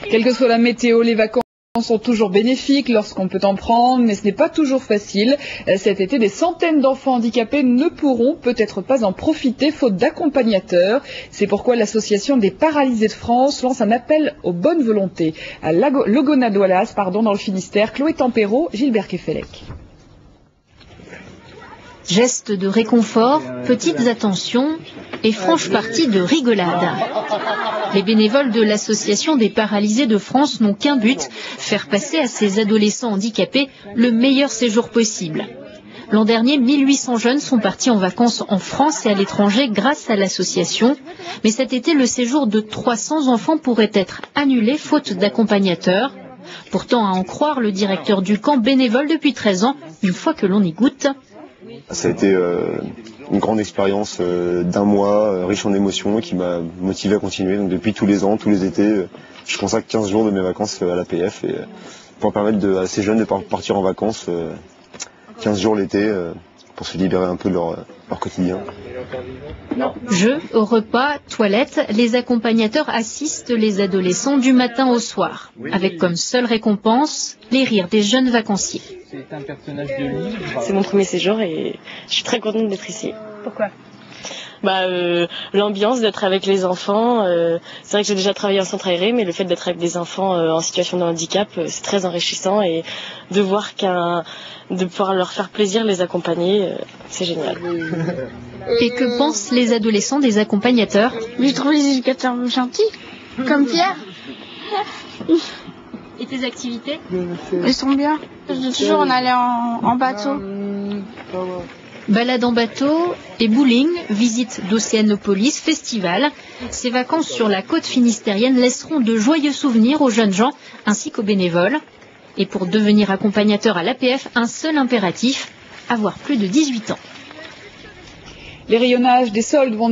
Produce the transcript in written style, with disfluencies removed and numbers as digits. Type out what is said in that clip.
Quelle que soit la météo, les vacances sont toujours bénéfiques lorsqu'on peut en prendre, mais ce n'est pas toujours facile. Cet été, des centaines d'enfants handicapés ne pourront peut-être pas en profiter faute d'accompagnateurs. C'est pourquoi l'association des paralysés de France lance un appel aux bonnes volontés. À Logonadoualas, dans le Finistère, Chloé Tempéro, Gilbert Kefelec. Gestes de réconfort, petites attentions et franche partie de rigolade. Les bénévoles de l'association des paralysés de France n'ont qu'un but, faire passer à ces adolescents handicapés le meilleur séjour possible. L'an dernier, 1800 jeunes sont partis en vacances en France et à l'étranger grâce à l'association. Mais cet été, le séjour de 300 enfants pourrait être annulé faute d'accompagnateurs. Pourtant, à en croire le directeur du camp, bénévole depuis 13 ans, une fois que l'on y goûte. Ça a été une grande expérience d'un mois, riche en émotions, qui m'a motivé à continuer. Donc depuis tous les ans, tous les étés, je consacre 15 jours de mes vacances à l'APF et pour permettre à ces jeunes de partir en vacances 15 jours l'été pour se libérer un peu de leur quotidien. Jeux, repas, toilettes, les accompagnateurs assistent les adolescents du matin au soir, avec comme seule récompense les rires des jeunes vacanciers. C'est un personnage de livre. C'est mon premier séjour et je suis très contente d'être ici. Pourquoi ? L'ambiance d'être avec les enfants, c'est vrai que j'ai déjà travaillé en centre aéré, mais le fait d'être avec des enfants en situation de handicap, c'est très enrichissant et de voir de pouvoir leur faire plaisir, les accompagner, c'est génial. Et que pensent les adolescents des accompagnateurs? J'ai trouvé les éducateurs gentils, comme Pierre. Et tes activités? Ils sont bien. Toujours on allait en bateau. Balade en bateau et bowling, visite d'Océanopolis, festival. Ces vacances sur la côte finistérienne laisseront de joyeux souvenirs aux jeunes gens ainsi qu'aux bénévoles. Et pour devenir accompagnateur à l'APF, un seul impératif, avoir plus de 18 ans. Les rayonnages des soldes vont